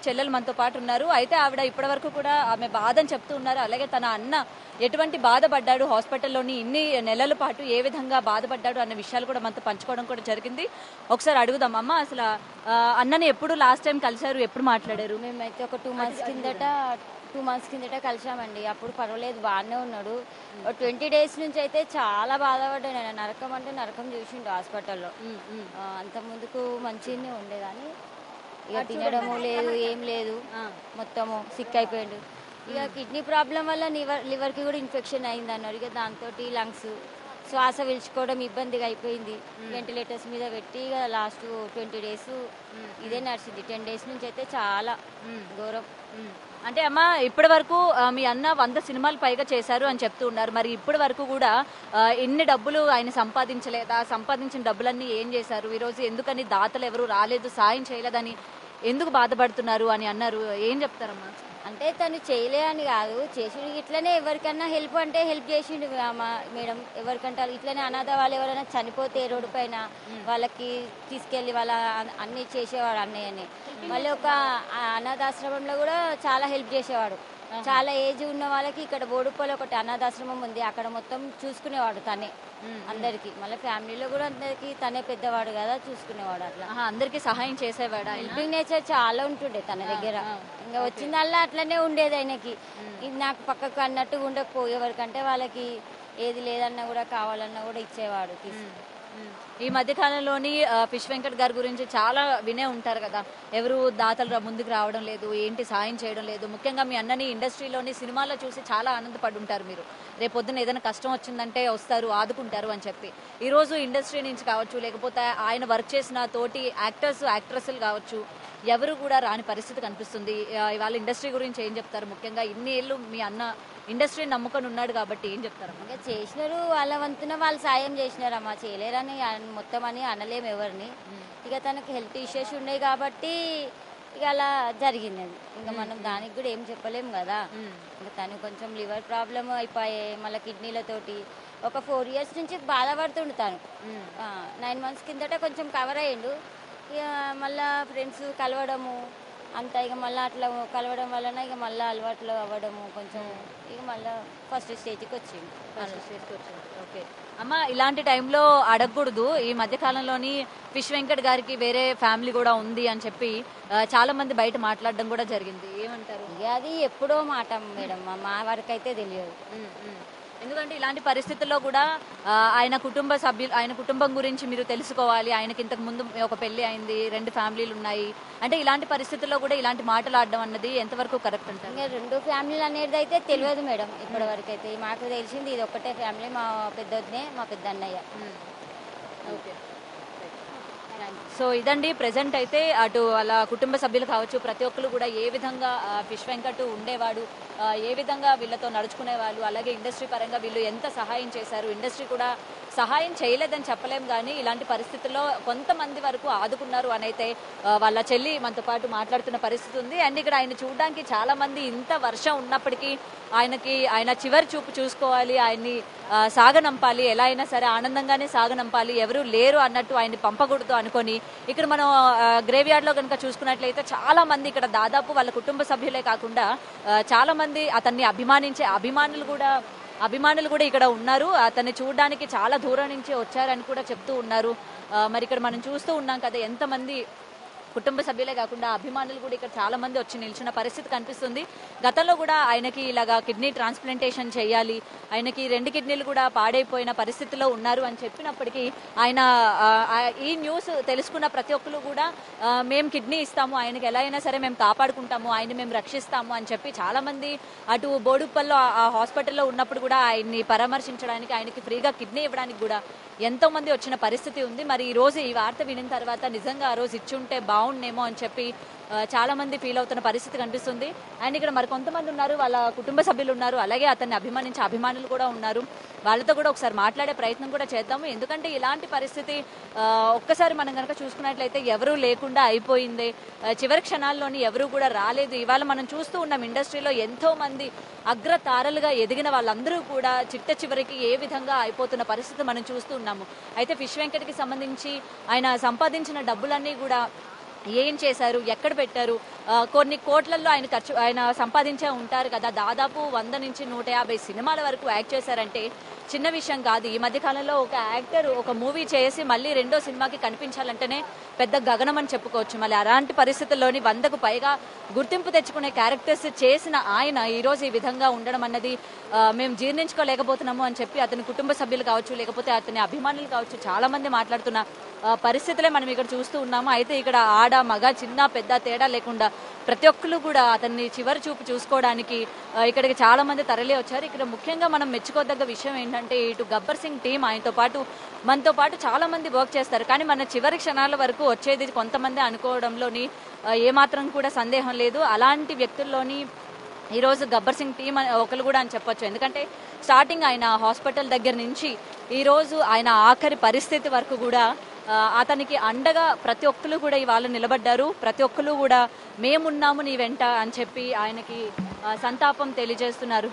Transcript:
చెల్లెలు మనతో పాటు ఉన్నారు. అయితే ఆవిడ ఇప్పటి వరకు కూడా ఆమె బాధని చెప్తూ ఉన్నారు. అలాగే తన అన్న ఎటువంటి బాధపడ్డాడు, హాస్పిటల్లోని ఇన్ని నెలల పాటు ఏ విధంగా బాధపడ్డాడు అన్న విషయాలు కూడా మనతో పంచుకోవడం కూడా జరిగింది. ఒకసారి అడుగుదాం. అమ్మ, అసలు అన్నని ఎప్పుడు లాస్ట్ టైం కలిశారు, ఎప్పుడు మాట్లాడారు? మేమైతే ఒక 2 మంత్స్ కిందట కలిసామండి. అప్పుడు పర్వాలేదు, బాగానే ఉన్నాడు. 20 days నుంచి అయితే చాలా బాధపడ్డాను. నేను నరకం అంటే నరకం చూసిండు హాస్పిటల్లో. అంత ముందుకు మంచిగానే ఉండే కానీ ఇక తినడము లేదు, ఏం లేదు, మొత్తము సిక్ అయిపోయాడు. ఇక కిడ్నీ ప్రాబ్లం వల్ల లివర్కి కూడా ఇన్ఫెక్షన్ అయింది అన్నారు. ఇక దాంతో లంగ్స్, శ్వాస పీల్చుకోవడం ఇబ్బందిగా అయిపోయింది. వెంటిలేటర్స్ మీద పెట్టి ఇక లాస్ట్ 20 days ఇదే నడిచింది. 10 days నుంచి అయితే చాలా ఘోరం. అంటే అమ్మ, ఇప్పటి వరకు మీ అన్న 100 సినిమాలు పైగా చేశారు అని చెప్తూ ఉన్నారు. మరి ఇప్పటి వరకు కూడా ఎన్ని డబ్బులు ఆయన సంపాదించలేదా? సంపాదించిన డబ్బులన్నీ ఏం చేశారు? ఈరోజు ఎందుకని దాతలు ఎవరు రాలేదు, సాయం చేయలేదని ఎందుకు బాధపడుతున్నారు అని అన్నారు. ఏం చెప్తారమ్మా? అంటే తను చేయలే అని కాదు, చేసిండు. ఇట్లనే ఎవరికన్నా హెల్ప్ అంటే హెల్ప్ చేసిండు మేడం. ఎవరికంటే ఇట్లనే అనాథ వాళ్ళు ఎవరైనా చనిపోతే రోడ్డు పైన వాళ్ళకి తీసుకెళ్లి వాళ్ళ అన్ని చేసేవాడు అన్నయ్యని. మళ్ళీ ఒక అనాథాశ్రమంలో కూడా చాలా హెల్ప్ చేసేవాడు. చాలా ఏజ్ ఉన్న వాళ్ళకి ఇక్కడ బోడుప్పలో ఒకటి అనాథాశ్రమం ఉంది, అక్కడ మొత్తం చూసుకునేవాడు తనే అందరికి. మళ్ళీ ఫ్యామిలీలో కూడా అందరికి తనే పెద్దవాడు కదా, చూసుకునేవాడు. అట్లా అందరికి సహాయం చేసేవాడు. హెల్పింగ్ నేచర్ చాలా ఉంటుండే తన దగ్గర. ఇంకా వచ్చిందల్లా అట్లనే ఉండేది ఆయనకి. ఇది నాకు పక్కకు అన్నట్టు ఉండకపో, ఎవరికంటే వాళ్ళకి ఏది లేదన్నా కూడా కావాలన్నా కూడా ఇచ్చేవాడు తీసి. ఈ మధ్య కాలంలోని ఫిష్ వెంకట్ గారి గురించి చాలా వినే ఉంటారు కదా, ఎవరు దాతలు ముందుకు రావడం లేదు, ఏంటి సాయం చేయడం లేదు. ముఖ్యంగా మీ అన్నని ఇండస్ట్రీలోని సినిమాల్లో చూసి చాలా ఆనందపడి ఉంటారు మీరు. రేపొద్దున ఏదైనా కష్టం వచ్చిందంటే వస్తారు, ఆదుకుంటారు అని చెప్పి. ఈ రోజు ఇండస్ట్రీ నుంచి కావచ్చు, లేకపోతే ఆయన వర్క్ చేసిన తోటి యాక్టర్స్, యాక్ట్రెస్లు కావచ్చు, ఎవరు కూడా రాని పరిస్థితి కనిపిస్తుంది. ఇవాళ ఇండస్ట్రీ గురించి ఏం చెప్తారు? ముఖ్యంగా ఇన్ని ఏళ్ళు మీ అన్న ఇండస్ట్రీ నమ్ముకొని ఉన్నాడు కాబట్టి ఏం చెప్తారు? ఇంకా చేసినారు, వాళ్ళ వంతున వాళ్ళు సాయం చేసినారమ్మా. చేయలేరని మొత్తం అని అనలేము ఎవరిని. ఇక తనకి హెల్త్ ఇష్యూస్ ఉన్నాయి కాబట్టి ఇక అలా జరిగింది. ఇంకా మనం దానికి కూడా ఏం చెప్పలేము కదా. ఇంకా తను కొంచెం లివర్ ప్రాబ్లమ్ అయిపోయాయి, మళ్ళీ కిడ్నీలతోటి ఒక 4 years నుంచి బాధపడుతుండు తను. 9 months కిందట కొంచెం కవర్ అయ్యిండు. ఇక మళ్ళా ఫ్రెండ్స్ కలవడము అంతా, ఇక మళ్ళీ అట్లా కలవడం వలన ఇక మళ్ళీ అలవాట్లు అవ్వడము కొంచెం, ఇక మళ్ళీ ఫస్ట్ స్టేజ్కి వచ్చింది. ఓకే అమ్మ, ఇలాంటి టైంలో అడగకూడదు. ఈ మధ్య కాలంలోని ఫిష్ వెంకట్ గారికి వేరే ఫ్యామిలీ కూడా ఉంది అని చెప్పి చాలా మంది బయట మాట్లాడడం కూడా జరిగింది. ఏమంటారు? ఇక అది ఎప్పుడో మాట మేడం, మా వరకు అయితే తెలియదు. ఎందుకంటే ఇలాంటి పరిస్థితుల్లో కూడా ఆయన కుటుంబ సభ్యులు, ఆయన కుటుంబం గురించి మీరు తెలుసుకోవాలి. ఆయనకి ఇంతకు ముందు ఒక పెళ్లి అయింది, 2 ఫ్యామిలీలు ఉన్నాయి. అంటే ఇలాంటి పరిస్థితుల్లో కూడా ఇలాంటి మాటలు ఆడడం అన్నది ఎంతవరకు కరెక్ట్ అంటారు? ఇంకా 2 ఫ్యామిలీలు అనేది అయితే తెలియదు మేడం ఇప్పటి వరకు అయితే. మాకు తెలిసింది ఇది ఒక్కటే ఫ్యామిలీ, మా పెద్దొద్దునే, మా పెద్ద అన్నయ్య. ఓకే, సో ఇదండి ప్రెసెంట్ అయితే అటు వాళ్ళ కుటుంబ సభ్యులు కావచ్చు, ప్రతి ఒక్కరు కూడా ఏ విధంగా ఫిష్ వెంకట్ ఉండేవాడు, ఏ విధంగా వీళ్ళతో నడుచుకునేవాళ్ళు, అలాగే ఇండస్ట్రీ పరంగా వీళ్ళు ఎంత సహాయం చేశారు. ఇండస్ట్రీ కూడా సహాయం చేయలేదని చెప్పలేం, కానీ ఇలాంటి పరిస్థితుల్లో కొంతమంది వరకు ఆదుకున్నారు అని అయితే వాళ్ళ చెల్లి మనతో పాటు మాట్లాడుతున్న పరిస్థితి ఉంది. అండ్ ఇక్కడ ఆయన చూడడానికి చాలా మంది, ఇంత వర్షం ఉన్నప్పటికీ ఆయన చివరి చూపు చూసుకోవాలి, ఆయన్ని సాగనంపాలి, ఎలా అయినా సరే ఆనందంగానే సాగనంపాలి, ఎవరు లేరు అన్నట్టు ఆయన్ని పంపకూడదు అనుకొని ఇక్కడ మనం గ్రేవ్ యార్డ్ లో కనుక చూసుకున్నట్లయితే చాలా మంది ఇక్కడ దాదాపు వాళ్ళ కుటుంబ సభ్యులే కాకుండా చాలా మంది అతన్ని అభిమానించే అభిమానులు కూడా ఇక్కడ ఉన్నారు. అతన్ని చూడడానికి చాలా దూరం నుంచి వచ్చారని కూడా చెప్తూ ఉన్నారు. మరి ఇక్కడ మనం చూస్తూ ఉన్నాం కదా, ఎంతమంది కుటుంబ సభ్యులే కాకుండా అభిమానులు కూడా ఇక్కడ చాలా మంది వచ్చి నిల్చున్న పరిస్థితి కనిపిస్తుంది. గతంలో కూడా ఆయనకి ఇలాగా కిడ్నీ ట్రాన్స్ప్లాంటేషన్ చేయాలి, ఆయనకి 2 కిడ్నీలు కూడా పాడైపోయిన పరిస్థితిలో ఉన్నారు అని చెప్పినప్పటికీ ఆయన ఈ న్యూస్ తెలుసుకున్న ప్రతి ఒక్కరు కూడా మేము కిడ్నీ ఇస్తాము, ఆయనకి ఎలా అయినా సరే మేము కాపాడుకుంటాము, ఆయన మేము రక్షిస్తాము అని చెప్పి చాలా మంది అటు బోడుప్పల్లో ఆ హాస్పిటల్లో ఉన్నప్పుడు కూడా ఆయన్ని పరామర్శించడానికి, ఆయనకి ఫ్రీగా కిడ్నీ ఇవ్వడానికి కూడా ఎంతో మంది వచ్చిన పరిస్థితి ఉంది. మరి ఈ రోజు ఈ వార్త వినిన తర్వాత నిజంగా ఆ రోజు ఇచ్చుంటే బాగుండేమో అని చెప్పి చాలా మంది ఫీల్ అవుతున్న పరిస్థితి కనిపిస్తుంది. అండ్ ఇక్కడ మరి కొంతమంది ఉన్నారు, వాళ్ళ కుటుంబ సభ్యులు ఉన్నారు, అలాగే అతన్ని అభిమానించే అభిమానులు కూడా ఉన్నారు. వాళ్ళతో కూడా ఒకసారి మాట్లాడే ప్రయత్నం కూడా చేద్దాము. ఎందుకంటే ఇలాంటి పరిస్థితి ఒక్కసారి మనం కనుక చూసుకున్నట్లయితే ఎవరూ లేకుండా అయిపోయింది. చివరి క్షణాల్లోని ఎవరూ కూడా రాలేదు. ఇవాళ మనం చూస్తూ ఉన్నాం ఇండస్ట్రీలో ఎంతో మంది అగ్రతారలుగా ఎదిగిన వాళ్ళందరూ కూడా చిట్ట చివరికి ఏ విధంగా అయిపోతున్న పరిస్థితి మనం చూస్తూ ఉన్నాము. అయితే ఫిష్ వెంకట్కి సంబంధించి ఆయన సంపాదించిన డబ్బులన్నీ కూడా ఏం చేశారు, ఎక్కడ పెట్టారు, కొన్ని కోట్లల్లో ఆయన సంపాదించే ఉంటారు కదా, దాదాపు 100 నుంచి 150 సినిమాల వరకు యాక్ట్ చేశారంటే చిన్న విషయం కాదు. ఈ మధ్య కాలంలో ఒక యాక్టర్ ఒక మూవీ చేసి మళ్ళీ రెండో సినిమాకి కనిపించాలంటేనే పెద్ద గగనం అని చెప్పుకోవచ్చు. మళ్ళీ అలాంటి పరిస్థితుల్లోని 100కు పైగా గుర్తింపు తెచ్చుకునే క్యారెక్టర్స్ చేసిన ఆయన ఈరోజు ఈ విధంగా ఉండడం అన్నది మేము జీర్ణించుకోలేకపోతున్నాము అని చెప్పి అతని కుటుంబ సభ్యులు కావచ్చు, లేకపోతే అతని అభిమానులు కావచ్చు, చాలా మంది మాట్లాడుతున్న పరిస్థితులే మనం ఇక్కడ చూస్తూ ఉన్నాము. అయితే ఇక్కడ ఆడ మగ చిన్న పెద్ద తేడా లేకుండా ప్రతి ఒక్కరు కూడా అతన్ని చివరి చూపు చూసుకోవడానికి ఇక్కడికి చాలా మంది తరలి వచ్చారు. ఇక్కడ ముఖ్యంగా మనం మెచ్చుకోదగ్గ విషయం ఏంటంటే ఇటు గబ్బర్ సింగ్ టీం మనతో పాటు చాలా మంది వర్క్ చేస్తారు. కానీ మన చివరి క్షణాల వరకు వచ్చేది కొంతమంది అనుకోవడంలోని ఏమాత్రం కూడా సందేహం లేదు. అలాంటి వ్యక్తుల్లోని ఈరోజు గబ్బర్ సింగ్ టీం ఒకరు కూడా అని చెప్పొచ్చు. ఎందుకంటే స్టార్టింగ్ ఆయన హాస్పిటల్ దగ్గర నుంచి ఈరోజు ఆయన ఆఖరి పరిస్థితి వరకు కూడా అతనికి అండగా ప్రతి ఒక్కరు కూడా ఇవాళ నిలబడ్డారు. ప్రతి ఒక్కరు కూడా మేమున్నాము నీ వెంట అని చెప్పి ఆయనకి సంతాపం తెలియజేస్తున్నారు.